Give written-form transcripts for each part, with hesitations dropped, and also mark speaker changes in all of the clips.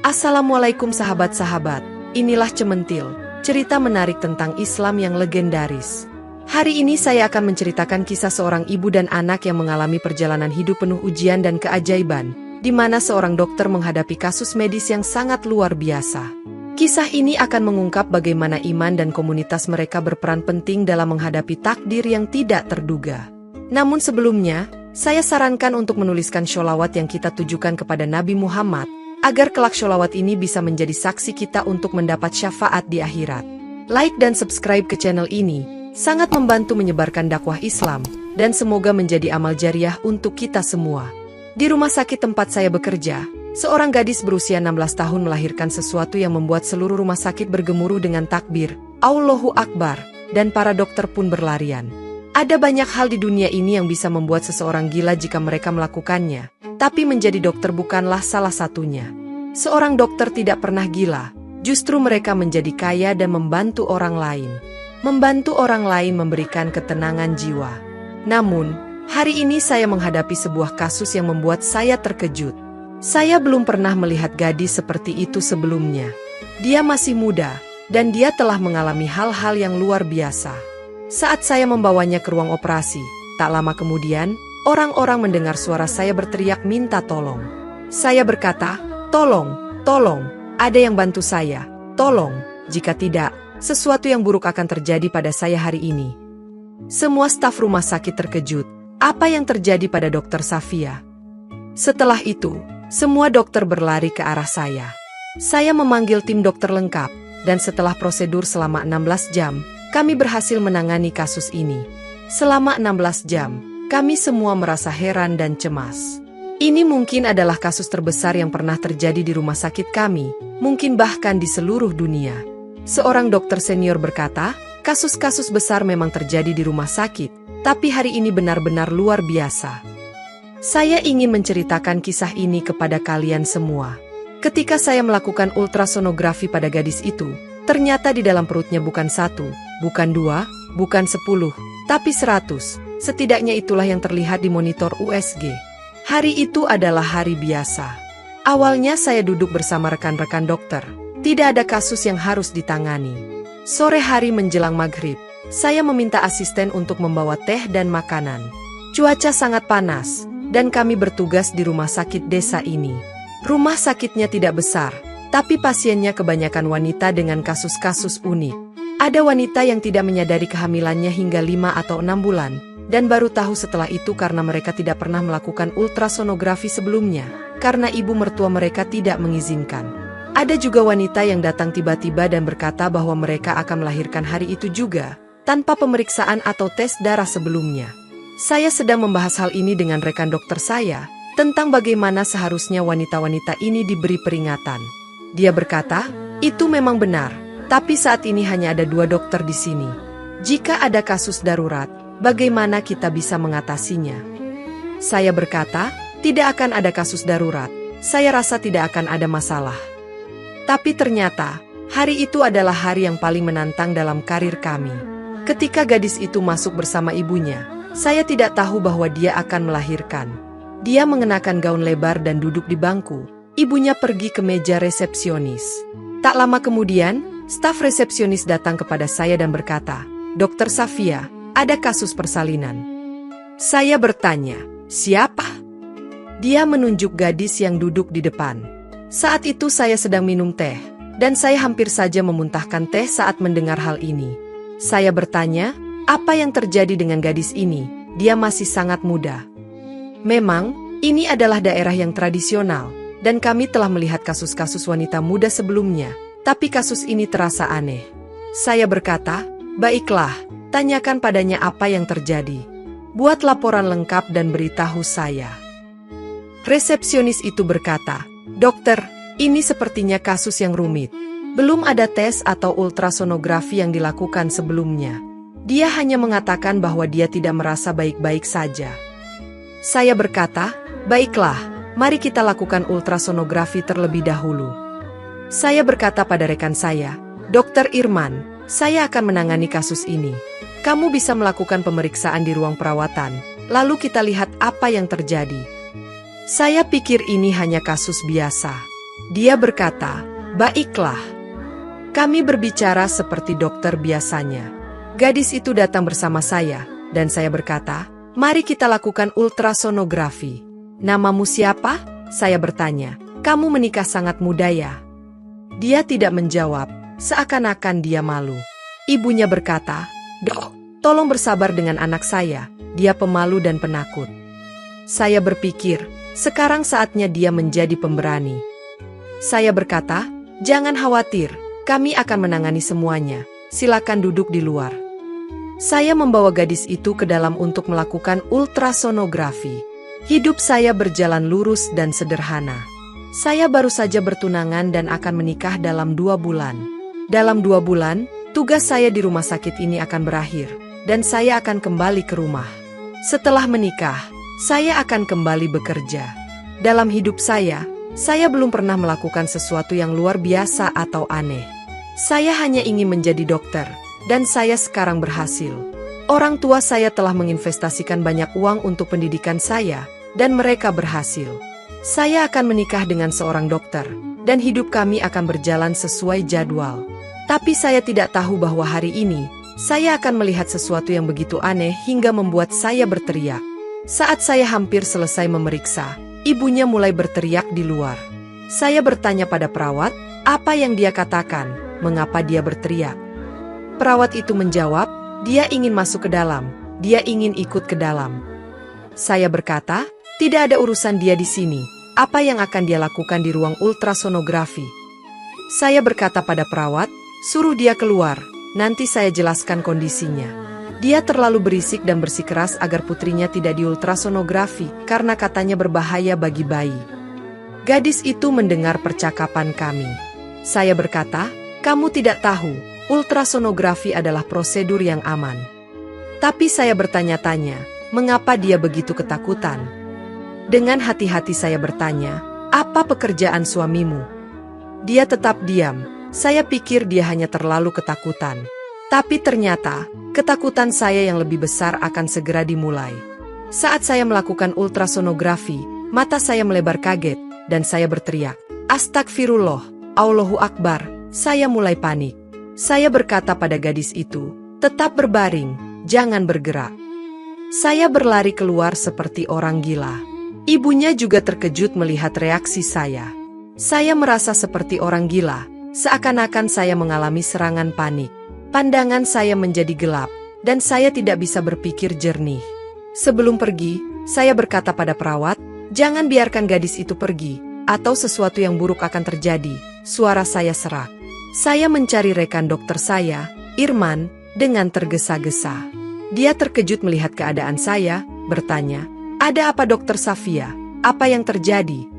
Speaker 1: Assalamualaikum sahabat-sahabat, inilah Cementil, cerita menarik tentang Islam yang legendaris. Hari ini saya akan menceritakan kisah seorang ibu dan anak yang mengalami perjalanan hidup penuh ujian dan keajaiban, di mana seorang dokter menghadapi kasus medis yang sangat luar biasa. Kisah ini akan mengungkap bagaimana iman dan komunitas mereka berperan penting dalam menghadapi takdir yang tidak terduga. Namun sebelumnya, saya sarankan untuk menuliskan sholawat yang kita tujukan kepada Nabi Muhammad, agar kelak sholawat ini bisa menjadi saksi kita untuk mendapat syafaat di akhirat. Like dan subscribe ke channel ini, sangat membantu menyebarkan dakwah Islam, dan semoga menjadi amal jariah untuk kita semua. Di rumah sakit tempat saya bekerja, seorang gadis berusia 16 tahun melahirkan sesuatu yang membuat seluruh rumah sakit bergemuruh dengan takbir, Allahu Akbar, dan para dokter pun berlarian. Ada banyak hal di dunia ini yang bisa membuat seseorang gila jika mereka melakukannya, tapi menjadi dokter bukanlah salah satunya. Seorang dokter tidak pernah gila, justru mereka menjadi kaya dan membantu orang lain. Membantu orang lain memberikan ketenangan jiwa. Namun, hari ini saya menghadapi sebuah kasus yang membuat saya terkejut. Saya belum pernah melihat gadis seperti itu sebelumnya. Dia masih muda, dan dia telah mengalami hal-hal yang luar biasa. Saat saya membawanya ke ruang operasi, tak lama kemudian, orang-orang mendengar suara saya berteriak minta tolong. Saya berkata, tolong, ada yang bantu saya, tolong, jika tidak, sesuatu yang buruk akan terjadi pada saya hari ini. Semua staf rumah sakit terkejut, apa yang terjadi pada Dokter Safia? Setelah itu, semua dokter berlari ke arah saya. Saya memanggil tim dokter lengkap, dan setelah prosedur selama 16 jam, kami berhasil menangani kasus ini. Selama 16 jam, kami semua merasa heran dan cemas. Ini mungkin adalah kasus terbesar yang pernah terjadi di rumah sakit kami, mungkin bahkan di seluruh dunia. Seorang dokter senior berkata, kasus-kasus besar memang terjadi di rumah sakit, tapi hari ini benar-benar luar biasa. Saya ingin menceritakan kisah ini kepada kalian semua. Ketika saya melakukan ultrasonografi pada gadis itu, ternyata di dalam perutnya bukan 1, bukan 2, bukan 10, tapi 100. Setidaknya itulah yang terlihat di monitor USG. Hari itu adalah hari biasa. Awalnya saya duduk bersama rekan-rekan dokter. Tidak ada kasus yang harus ditangani. Sore hari menjelang maghrib, saya meminta asisten untuk membawa teh dan makanan. Cuaca sangat panas, dan kami bertugas di rumah sakit desa ini. Rumah sakitnya tidak besar, tapi pasiennya kebanyakan wanita dengan kasus-kasus unik. Ada wanita yang tidak menyadari kehamilannya hingga 5 atau 6 bulan, dan baru tahu setelah itu karena mereka tidak pernah melakukan ultrasonografi sebelumnya, karena ibu mertua mereka tidak mengizinkan. Ada juga wanita yang datang tiba-tiba dan berkata bahwa mereka akan melahirkan hari itu juga, tanpa pemeriksaan atau tes darah sebelumnya. Saya sedang membahas hal ini dengan rekan dokter saya, tentang bagaimana seharusnya wanita-wanita ini diberi peringatan. Dia berkata, itu memang benar, tapi saat ini hanya ada 2 dokter di sini. Jika ada kasus darurat, bagaimana kita bisa mengatasinya? Saya berkata, tidak akan ada kasus darurat, saya rasa tidak akan ada masalah. Tapi ternyata, hari itu adalah hari yang paling menantang dalam karir kami. Ketika gadis itu masuk bersama ibunya, saya tidak tahu bahwa dia akan melahirkan. Dia mengenakan gaun lebar dan duduk di bangku. Ibunya pergi ke meja resepsionis. Tak lama kemudian, staf resepsionis datang kepada saya dan berkata, Dokter Safia, ada kasus persalinan. Saya bertanya, siapa? Dia menunjuk gadis yang duduk di depan. Saat itu saya sedang minum teh, dan saya hampir saja memuntahkan teh saat mendengar hal ini. Saya bertanya, apa yang terjadi dengan gadis ini? Dia masih sangat muda. Memang, ini adalah daerah yang tradisional, dan kami telah melihat kasus-kasus wanita muda sebelumnya, tapi kasus ini terasa aneh. Saya berkata, baiklah, tanyakan padanya apa yang terjadi. Buat laporan lengkap dan beritahu saya. Resepsionis itu berkata, Dokter, ini sepertinya kasus yang rumit. Belum ada tes atau ultrasonografi yang dilakukan sebelumnya. Dia hanya mengatakan bahwa dia tidak merasa baik-baik saja. Saya berkata, baiklah, mari kita lakukan ultrasonografi terlebih dahulu. Saya berkata pada rekan saya, Dokter Irman, saya akan menangani kasus ini. Kamu bisa melakukan pemeriksaan di ruang perawatan, lalu kita lihat apa yang terjadi. Saya pikir ini hanya kasus biasa. Dia berkata, "Baiklah. Kami berbicara seperti dokter biasanya." Gadis itu datang bersama saya, dan saya berkata, "Mari kita lakukan ultrasonografi." "Namamu siapa?" saya bertanya. "Kamu menikah sangat muda ya?" Dia tidak menjawab, seakan-akan dia malu. Ibunya berkata, "Dok, tolong bersabar dengan anak saya, dia pemalu dan penakut." Saya berpikir, sekarang saatnya dia menjadi pemberani. Saya berkata, "Jangan khawatir, kami akan menangani semuanya, silakan duduk di luar." Saya membawa gadis itu ke dalam untuk melakukan ultrasonografi. Hidup saya berjalan lurus dan sederhana. Saya baru saja bertunangan dan akan menikah dalam 2 bulan. Dalam 2 bulan, tugas saya di rumah sakit ini akan berakhir, dan saya akan kembali ke rumah. Setelah menikah, saya akan kembali bekerja. Dalam hidup saya belum pernah melakukan sesuatu yang luar biasa atau aneh. Saya hanya ingin menjadi dokter, dan saya sekarang berhasil. Orang tua saya telah menginvestasikan banyak uang untuk pendidikan saya, dan mereka berhasil. Saya akan menikah dengan seorang dokter, dan hidup kami akan berjalan sesuai jadwal. Tapi saya tidak tahu bahwa hari ini, saya akan melihat sesuatu yang begitu aneh hingga membuat saya berteriak. Saat saya hampir selesai memeriksa, ibunya mulai berteriak di luar. Saya bertanya pada perawat, apa yang dia katakan, mengapa dia berteriak. Perawat itu menjawab, dia ingin masuk ke dalam, dia ingin ikut ke dalam. Saya berkata, tidak ada urusan dia di sini. Apa yang akan dia lakukan di ruang ultrasonografi? Saya berkata pada perawat, suruh dia keluar, nanti saya jelaskan kondisinya. Dia terlalu berisik dan bersikeras agar putrinya tidak diultrasonografi karena katanya berbahaya bagi bayi. Gadis itu mendengar percakapan kami. Saya berkata, kamu tidak tahu, ultrasonografi adalah prosedur yang aman. Tapi saya bertanya-tanya, mengapa dia begitu ketakutan? Dengan hati-hati saya bertanya, apa pekerjaan suamimu? Dia tetap diam. Saya pikir dia hanya terlalu ketakutan. Tapi ternyata, ketakutan saya yang lebih besar akan segera dimulai. Saat saya melakukan ultrasonografi, mata saya melebar kaget, dan saya berteriak, Astagfirullah, Allahu Akbar. Saya mulai panik. Saya berkata pada gadis itu, tetap berbaring, jangan bergerak. Saya berlari keluar seperti orang gila. Ibunya juga terkejut melihat reaksi saya. Saya merasa seperti orang gila, seakan-akan saya mengalami serangan panik. Pandangan saya menjadi gelap, dan saya tidak bisa berpikir jernih. Sebelum pergi, saya berkata pada perawat, jangan biarkan gadis itu pergi, atau sesuatu yang buruk akan terjadi. Suara saya serak. Saya mencari rekan dokter saya, Irman, dengan tergesa-gesa. Dia terkejut melihat keadaan saya, bertanya, ada apa Dokter Safia? Apa yang terjadi?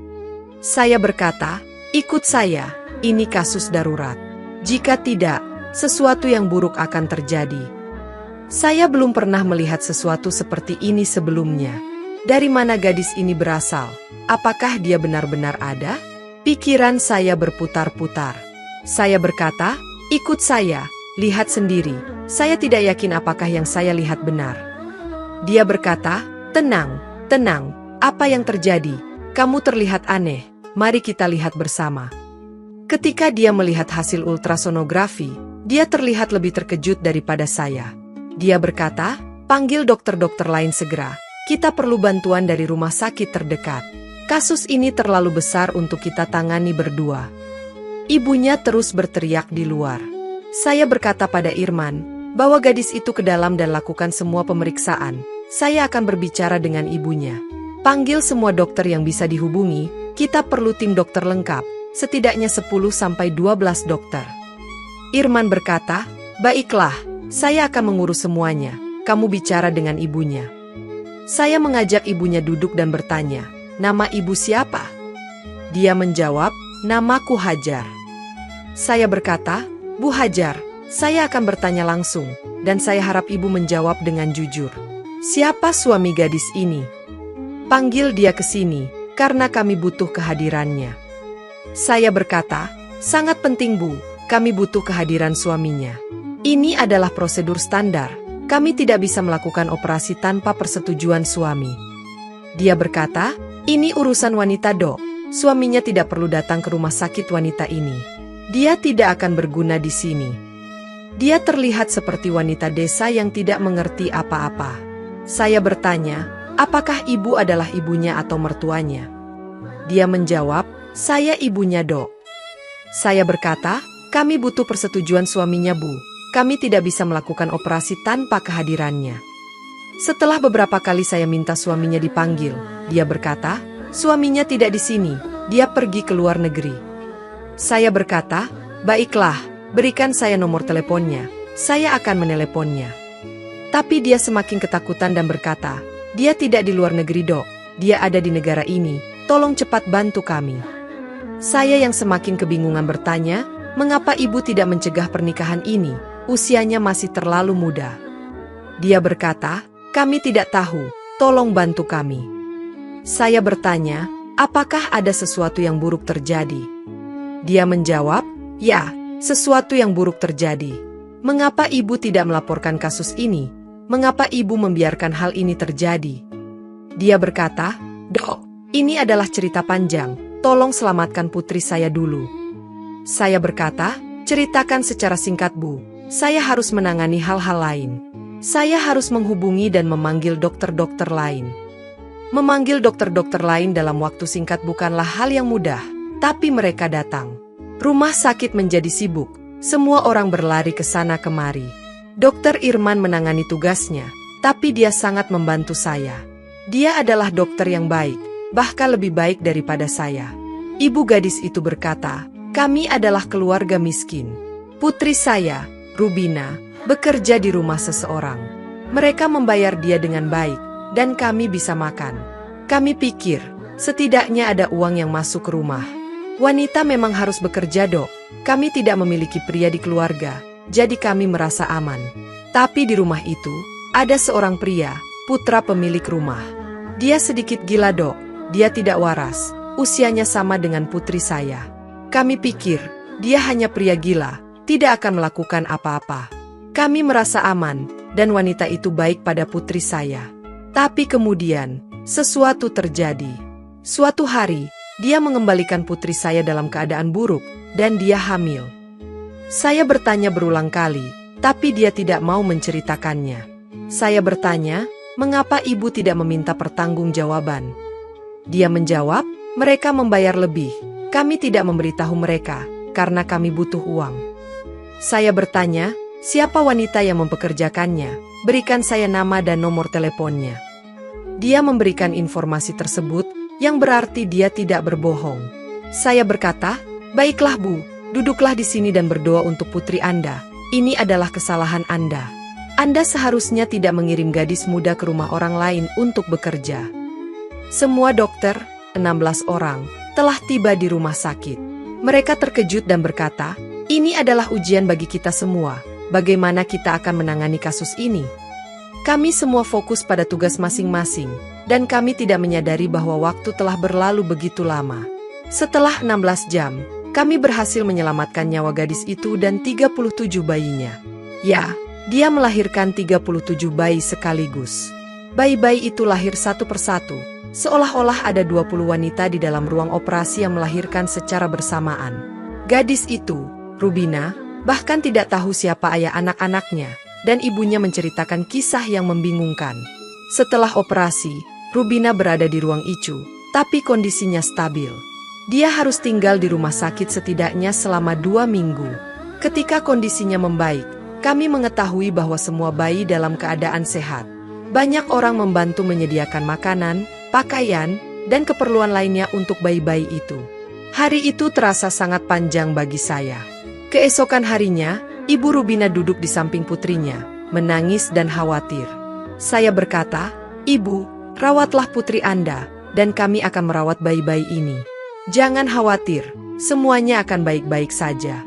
Speaker 1: Saya berkata, ikut saya, ini kasus darurat. Jika tidak, sesuatu yang buruk akan terjadi. Saya belum pernah melihat sesuatu seperti ini sebelumnya. Dari mana gadis ini berasal? Apakah dia benar-benar ada? Pikiran saya berputar-putar. Saya berkata, ikut saya, lihat sendiri. Saya tidak yakin apakah yang saya lihat benar. Dia berkata, tenang. Tenang, apa yang terjadi? Kamu terlihat aneh, mari kita lihat bersama. Ketika dia melihat hasil ultrasonografi, dia terlihat lebih terkejut daripada saya. Dia berkata, panggil dokter-dokter lain segera, kita perlu bantuan dari rumah sakit terdekat. Kasus ini terlalu besar untuk kita tangani berdua. Ibunya terus berteriak di luar. Saya berkata pada Irman, bawa gadis itu ke dalam dan lakukan semua pemeriksaan. Saya akan berbicara dengan ibunya. Panggil semua dokter yang bisa dihubungi, kita perlu tim dokter lengkap, setidaknya 10-12 dokter. Irman berkata, baiklah, saya akan mengurus semuanya, kamu bicara dengan ibunya. Saya mengajak ibunya duduk dan bertanya, nama ibu siapa? Dia menjawab, namaku Hajar. Saya berkata, Bu Hajar, saya akan bertanya langsung, dan saya harap ibu menjawab dengan jujur. Siapa suami gadis ini? Panggil dia ke sini, karena kami butuh kehadirannya. Saya berkata, sangat penting Bu, kami butuh kehadiran suaminya. Ini adalah prosedur standar, kami tidak bisa melakukan operasi tanpa persetujuan suami. Dia berkata, ini urusan wanita Dok, suaminya tidak perlu datang ke rumah sakit wanita ini. Dia tidak akan berguna di sini. Dia terlihat seperti wanita desa yang tidak mengerti apa-apa. Saya bertanya, apakah ibu adalah ibunya atau mertuanya? Dia menjawab, saya ibunya, Dok. Saya berkata, kami butuh persetujuan suaminya, Bu. Kami tidak bisa melakukan operasi tanpa kehadirannya. Setelah beberapa kali saya minta suaminya dipanggil, dia berkata, suaminya tidak di sini, dia pergi ke luar negeri. Saya berkata, baiklah, berikan saya nomor teleponnya, saya akan meneleponnya. Tapi dia semakin ketakutan dan berkata, dia tidak di luar negeri, Dok, dia ada di negara ini, tolong cepat bantu kami. Saya yang semakin kebingungan bertanya, mengapa ibu tidak mencegah pernikahan ini, usianya masih terlalu muda. Dia berkata, kami tidak tahu, tolong bantu kami. Saya bertanya, apakah ada sesuatu yang buruk terjadi? Dia menjawab, ya, sesuatu yang buruk terjadi. Mengapa ibu tidak melaporkan kasus ini? Mengapa ibu membiarkan hal ini terjadi? Dia berkata, Dok, ini adalah cerita panjang, tolong selamatkan putri saya dulu. Saya berkata, ceritakan secara singkat, Bu. Saya harus menangani hal-hal lain. Saya harus menghubungi dan memanggil dokter-dokter lain. Memanggil dokter-dokter lain dalam waktu singkat bukanlah hal yang mudah, tapi mereka datang. Rumah sakit menjadi sibuk, semua orang berlari ke sana kemari. Dokter Irman menangani tugasnya, tapi dia sangat membantu saya. Dia adalah dokter yang baik, bahkan lebih baik daripada saya. Ibu gadis itu berkata, kami adalah keluarga miskin. Putri saya, Rubina, bekerja di rumah seseorang. Mereka membayar dia dengan baik, dan kami bisa makan. Kami pikir, setidaknya ada uang yang masuk ke rumah. Wanita memang harus bekerja, Dok. Kami tidak memiliki pria di keluarga, jadi kami merasa aman. Tapi di rumah itu, ada seorang pria, putra pemilik rumah. Dia sedikit gila, Dok. Dia tidak waras, usianya sama dengan putri saya. Kami pikir, dia hanya pria gila, tidak akan melakukan apa-apa. Kami merasa aman, dan wanita itu baik pada putri saya. Tapi kemudian, sesuatu terjadi. Suatu hari, dia mengembalikan putri saya dalam keadaan buruk, dan dia hamil. Saya bertanya berulang kali, tapi dia tidak mau menceritakannya. Saya bertanya, mengapa ibu tidak meminta pertanggungjawaban? Dia menjawab, mereka membayar lebih. Kami tidak memberitahu mereka, karena kami butuh uang. Saya bertanya, siapa wanita yang mempekerjakannya? Berikan saya nama dan nomor teleponnya. Dia memberikan informasi tersebut, yang berarti dia tidak berbohong. Saya berkata, baiklah, Bu, duduklah di sini dan berdoa untuk putri Anda. Ini adalah kesalahan Anda. Anda seharusnya tidak mengirim gadis muda ke rumah orang lain untuk bekerja. Semua dokter, 16 orang, telah tiba di rumah sakit. Mereka terkejut dan berkata, ini adalah ujian bagi kita semua. Bagaimana kita akan menangani kasus ini? Kami semua fokus pada tugas masing-masing, dan kami tidak menyadari bahwa waktu telah berlalu begitu lama. Setelah 16 jam, kami berhasil menyelamatkan nyawa gadis itu dan 37 bayinya. Ya, dia melahirkan 37 bayi sekaligus. Bayi-bayi itu lahir satu persatu. Seolah-olah ada 20 wanita di dalam ruang operasi yang melahirkan secara bersamaan. Gadis itu, Rubina, bahkan tidak tahu siapa ayah anak-anaknya, dan ibunya menceritakan kisah yang membingungkan. Setelah operasi, Rubina berada di ruang ICU, tapi kondisinya stabil. Dia harus tinggal di rumah sakit setidaknya selama 2 minggu. Ketika kondisinya membaik, kami mengetahui bahwa semua bayi dalam keadaan sehat. Banyak orang membantu menyediakan makanan, pakaian, dan keperluan lainnya untuk bayi-bayi itu. Hari itu terasa sangat panjang bagi saya. Keesokan harinya, Ibu Rubina duduk di samping putrinya, menangis dan khawatir. Saya berkata, Ibu, rawatlah putri Anda, dan kami akan merawat bayi-bayi ini. Jangan khawatir, semuanya akan baik-baik saja.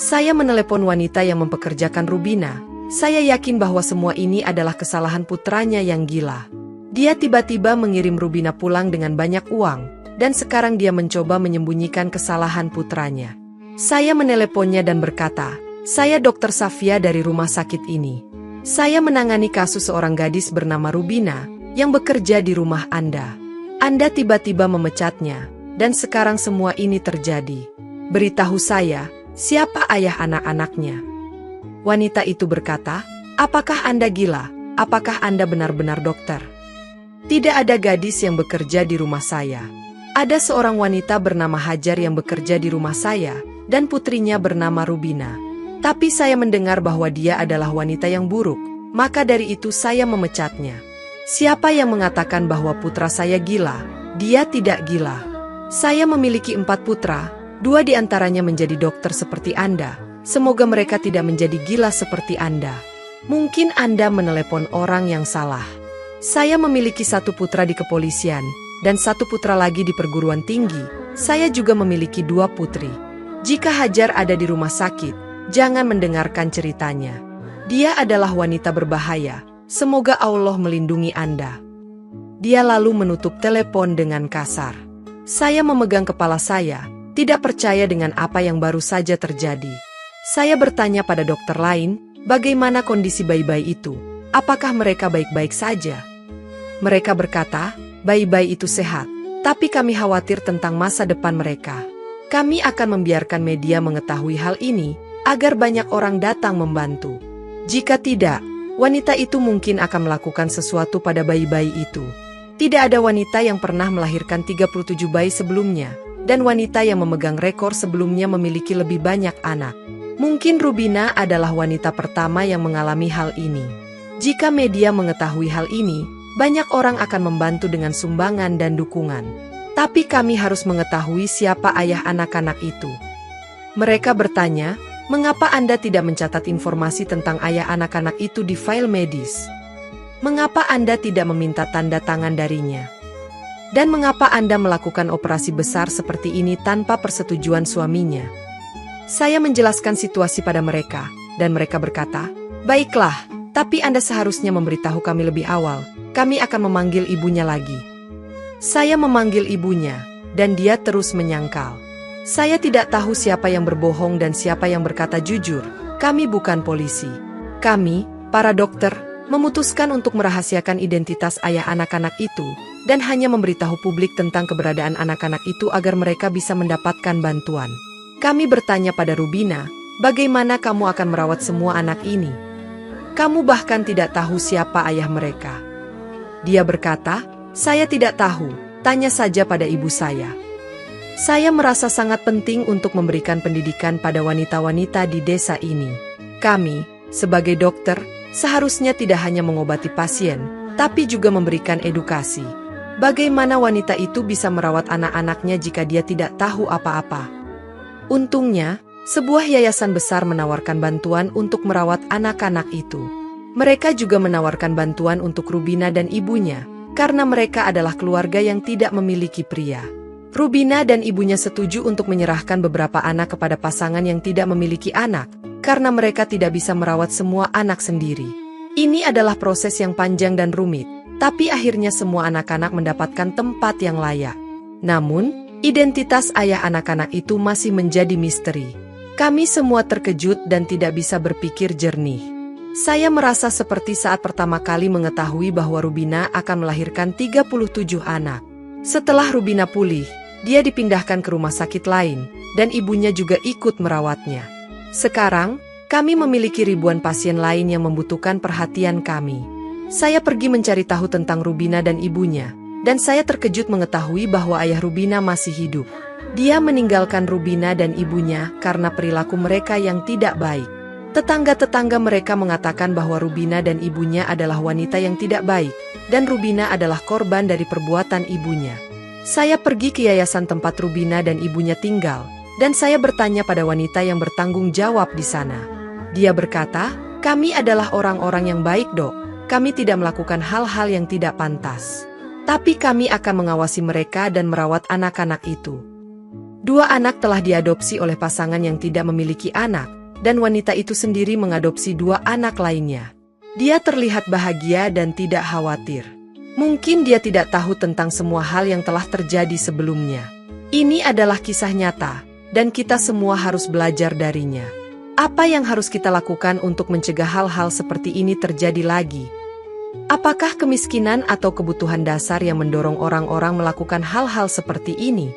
Speaker 1: Saya menelepon wanita yang mempekerjakan Rubina. Saya yakin bahwa semua ini adalah kesalahan putranya yang gila. Dia tiba-tiba mengirim Rubina pulang dengan banyak uang, dan sekarang dia mencoba menyembunyikan kesalahan putranya. Saya meneleponnya dan berkata, saya Dr. Safia dari rumah sakit ini. Saya menangani kasus seorang gadis bernama Rubina, yang bekerja di rumah Anda. Anda tiba-tiba memecatnya, dan sekarang semua ini terjadi. Beritahu saya, siapa ayah anak-anaknya?" Wanita itu berkata, "Apakah Anda gila? Apakah Anda benar-benar dokter? Tidak ada gadis yang bekerja di rumah saya. Ada seorang wanita bernama Hajar yang bekerja di rumah saya, dan putrinya bernama Rubina. Tapi saya mendengar bahwa dia adalah wanita yang buruk, maka dari itu saya memecatnya. Siapa yang mengatakan bahwa putra saya gila? Dia tidak gila. Saya memiliki 4 putra, 2 di antaranya menjadi dokter seperti Anda. Semoga mereka tidak menjadi gila seperti Anda. Mungkin Anda menelepon orang yang salah. Saya memiliki 1 putra di kepolisian, dan 1 putra lagi di perguruan tinggi. Saya juga memiliki 2 putri. Jika Hajar ada di rumah sakit, jangan mendengarkan ceritanya. Dia adalah wanita berbahaya. Semoga Allah melindungi Anda." Dia lalu menutup telepon dengan kasar. Saya memegang kepala saya, tidak percaya dengan apa yang baru saja terjadi. Saya bertanya pada dokter lain, bagaimana kondisi bayi-bayi itu? Apakah mereka baik-baik saja? Mereka berkata, bayi-bayi itu sehat, tapi kami khawatir tentang masa depan mereka. Kami akan membiarkan media mengetahui hal ini, agar banyak orang datang membantu. Jika tidak, wanita itu mungkin akan melakukan sesuatu pada bayi-bayi itu. Tidak ada wanita yang pernah melahirkan 37 bayi sebelumnya, dan wanita yang memegang rekor sebelumnya memiliki lebih banyak anak. Mungkin Rubina adalah wanita pertama yang mengalami hal ini. Jika media mengetahui hal ini, banyak orang akan membantu dengan sumbangan dan dukungan. Tapi kami harus mengetahui siapa ayah anak-anak itu. Mereka bertanya, "Mengapa Anda tidak mencatat informasi tentang ayah anak-anak itu di file medis? Mengapa Anda tidak meminta tanda tangan darinya? Dan mengapa Anda melakukan operasi besar seperti ini tanpa persetujuan suaminya?" Saya menjelaskan situasi pada mereka, dan mereka berkata, "Baiklah, tapi Anda seharusnya memberitahu kami lebih awal. Kami akan memanggil ibunya lagi." Saya memanggil ibunya, dan dia terus menyangkal. Saya tidak tahu siapa yang berbohong dan siapa yang berkata jujur. Kami bukan polisi. Kami, para dokter, memutuskan untuk merahasiakan identitas ayah anak-anak itu, dan hanya memberitahu publik tentang keberadaan anak-anak itu agar mereka bisa mendapatkan bantuan. Kami bertanya pada Rubina, "Bagaimana kamu akan merawat semua anak ini? Kamu bahkan tidak tahu siapa ayah mereka." Dia berkata, "Saya tidak tahu, tanya saja pada ibu saya." Saya merasa sangat penting untuk memberikan pendidikan pada wanita-wanita di desa ini. Kami, sebagai dokter, seharusnya tidak hanya mengobati pasien, tapi juga memberikan edukasi. Bagaimana wanita itu bisa merawat anak-anaknya jika dia tidak tahu apa-apa? Untungnya, sebuah yayasan besar menawarkan bantuan untuk merawat anak-anak itu. Mereka juga menawarkan bantuan untuk Rubina dan ibunya, karena mereka adalah keluarga yang tidak memiliki pria. Rubina dan ibunya setuju untuk menyerahkan beberapa anak kepada pasangan yang tidak memiliki anak, karena mereka tidak bisa merawat semua anak sendiri. Ini adalah proses yang panjang dan rumit, tapi akhirnya semua anak-anak mendapatkan tempat yang layak. Namun, identitas ayah anak-anak itu masih menjadi misteri. Kami semua terkejut dan tidak bisa berpikir jernih. Saya merasa seperti saat pertama kali mengetahui bahwa Rubina akan melahirkan 37 anak. Setelah Rubina pulih, dia dipindahkan ke rumah sakit lain, dan ibunya juga ikut merawatnya. Sekarang, kami memiliki ribuan pasien lain yang membutuhkan perhatian kami. Saya pergi mencari tahu tentang Rubina dan ibunya, dan saya terkejut mengetahui bahwa ayah Rubina masih hidup. Dia meninggalkan Rubina dan ibunya karena perilaku mereka yang tidak baik. Tetangga-tetangga mereka mengatakan bahwa Rubina dan ibunya adalah wanita yang tidak baik, dan Rubina adalah korban dari perbuatan ibunya. Saya pergi ke yayasan tempat Rubina dan ibunya tinggal, dan saya bertanya pada wanita yang bertanggung jawab di sana. Dia berkata, "Kami adalah orang-orang yang baik, Dok. Kami tidak melakukan hal-hal yang tidak pantas. Tapi kami akan mengawasi mereka dan merawat anak-anak itu." 2 anak telah diadopsi oleh pasangan yang tidak memiliki anak, dan wanita itu sendiri mengadopsi 2 anak lainnya. Dia terlihat bahagia dan tidak khawatir. Mungkin dia tidak tahu tentang semua hal yang telah terjadi sebelumnya. Ini adalah kisah nyata, dan kita semua harus belajar darinya. Apa yang harus kita lakukan untuk mencegah hal-hal seperti ini terjadi lagi? Apakah kemiskinan atau kebutuhan dasar yang mendorong orang-orang melakukan hal-hal seperti ini?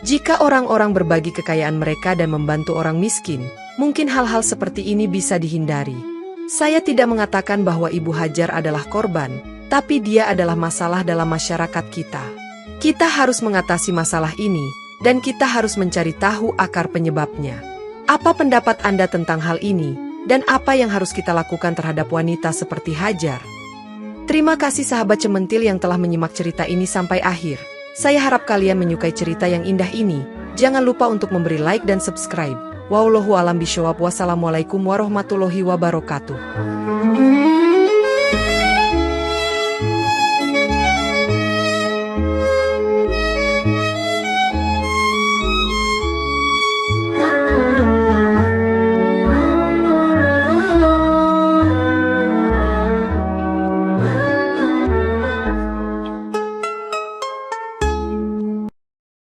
Speaker 1: Jika orang-orang berbagi kekayaan mereka dan membantu orang miskin, mungkin hal-hal seperti ini bisa dihindari. Saya tidak mengatakan bahwa Ibu Hajar adalah korban, tapi dia adalah masalah dalam masyarakat kita. Kita harus mengatasi masalah ini, dan kita harus mencari tahu akar penyebabnya. Apa pendapat Anda tentang hal ini, dan apa yang harus kita lakukan terhadap wanita seperti Hajar? Terima kasih sahabat Cementil yang telah menyimak cerita ini sampai akhir. Saya harap kalian menyukai cerita yang indah ini. Jangan lupa untuk memberi like dan subscribe. Wallahu a'lam bishawab. Wassalamualaikum warahmatullahi wabarakatuh.